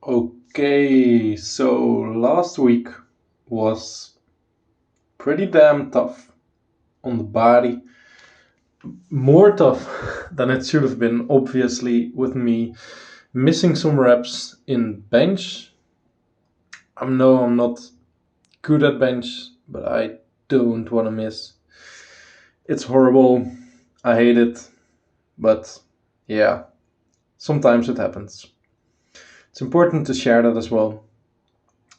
Okay, so last week was pretty damn tough on the body. More tough than it should have been, obviously, with me missing some reps in bench. I know I'm not good at bench, but I don't want to miss. It's horrible. I hate it. But yeah, sometimes it happens. It's important to share that as well.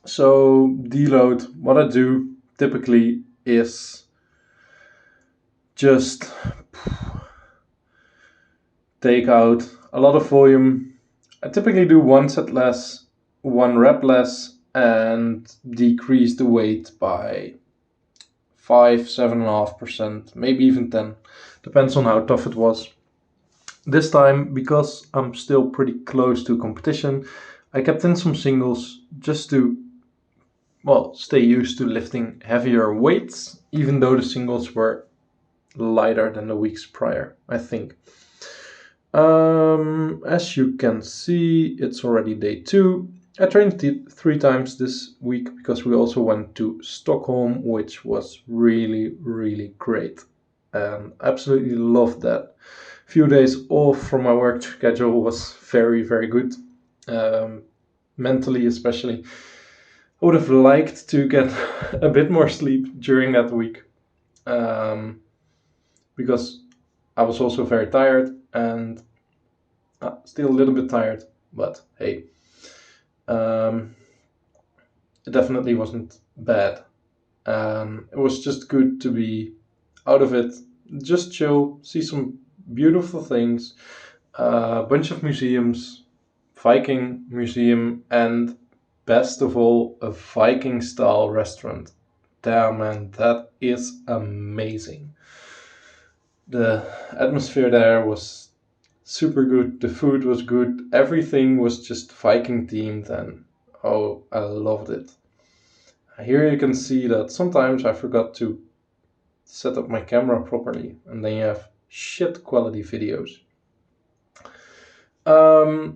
So, deload, what I do typically is just take out a lot of volume. I typically do one set less, one rep less, and decrease the weight by 5, 7.5%, maybe even 10. Depends on how tough it was. This time, because I'm still pretty close to competition, I kept in some singles just to, well, stay used to lifting heavier weights, even though the singles were lighter than the weeks prior, I think. As you can see, it's already day 2. I trained 3 times this week because we also went to Stockholm, which was really, really great. And absolutely loved that. Few days off from my work schedule was very, very good. Mentally, especially. I would have liked to get a bit more sleep during that week. Because I was also very tired and still a little bit tired, but hey, it definitely wasn't bad. It was just good to be out of it, just chill, see some beautiful things, a bunch of museums, Viking museum, and best of all, a Viking style restaurant. Damn man, that is amazing. The atmosphere there was super good. The food was good. Everything was just Viking themed, and oh, I loved it. Here you can see that sometimes I forgot to set up my camera properly, and then you have shit quality videos.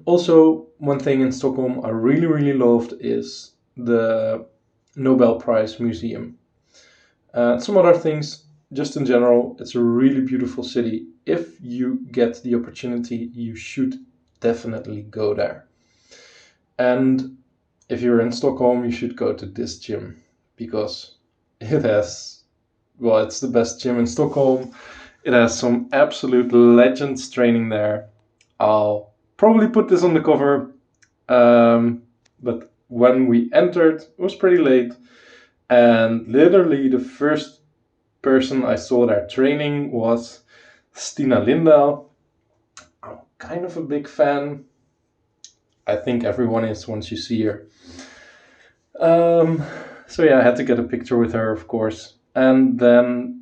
Also, one thing in Stockholm I really, really loved is the Nobel Prize Museum. Some other things, just in general, it's a really beautiful city. If you get the opportunity, you should definitely go there. And if you're in Stockholm, you should go to this gym because it has, well, it's the best gym in Stockholm. It has some absolute legends training there. I'll probably put this on the cover. But when we entered, it was pretty late. And literally the first person I saw there training was Stina Lindell. I'm kind of a big fan. I think everyone is once you see her. So yeah, I had to get a picture with her, of course. And then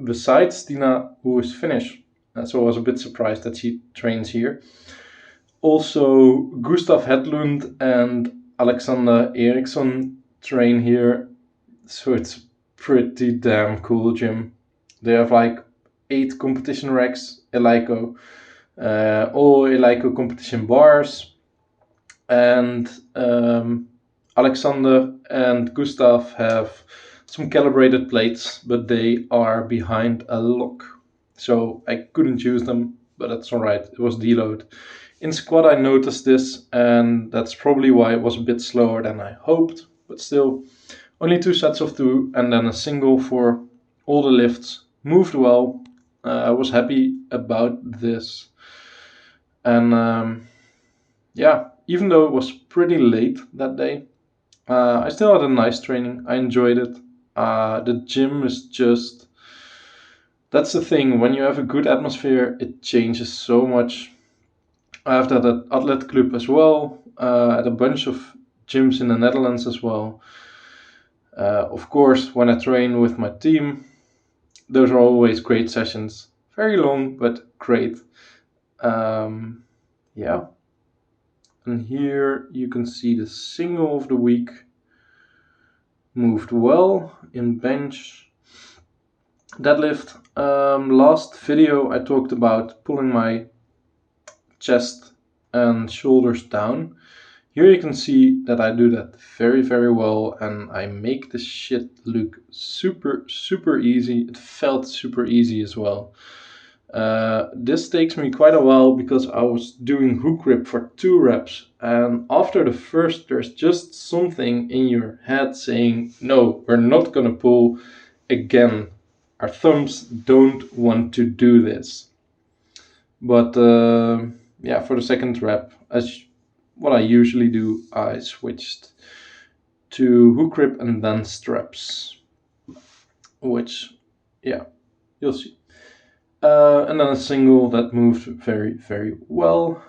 besides Stina, who is Finnish, so I was a bit surprised that she trains here. Also, Gustav Hedlund and Alexander Eriksson train here, so it's a pretty damn cool gym. They have like 8 competition racks, Eleiko, all Eleiko competition bars, and Alexander and Gustav have some calibrated plates, but they are behind a lock, so I couldn't use them, but that's alright, it was deload. In squat I noticed this, and that's probably why it was a bit slower than I hoped, but still, only 2 sets of 2 and then a single for all the lifts. Moved well. I was happy about this. And yeah, even though it was pretty late that day, I still had a nice training. I enjoyed it. The gym is just... That's the thing. When you have a good atmosphere, it changes so much. I have that at Atlet Club as well. At a bunch of gyms in the Netherlands as well. Of course, when I train with my team, those are always great sessions. Very long, but great. Yeah. And here you can see the single of the week. Moved well in bench. Deadlift. Last video I talked about pulling my chest and shoulders down. Here you can see that I do that very, very well, and I make the shit look super, super easy. It felt super easy as well. This takes me quite a while because I was doing hook grip for 2 reps, and after the first there's just something in your head saying, no, we're not gonna pull again. Our thumbs don't want to do this. But yeah, for the second rep, as what I usually do, I switched to hook grip and then straps, which, yeah, you'll see. And then a single that moved very, very well.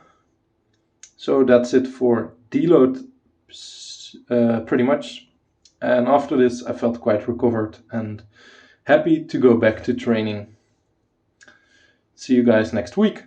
So that's it for deload, pretty much. And after this, I felt quite recovered and happy to go back to training. See you guys next week.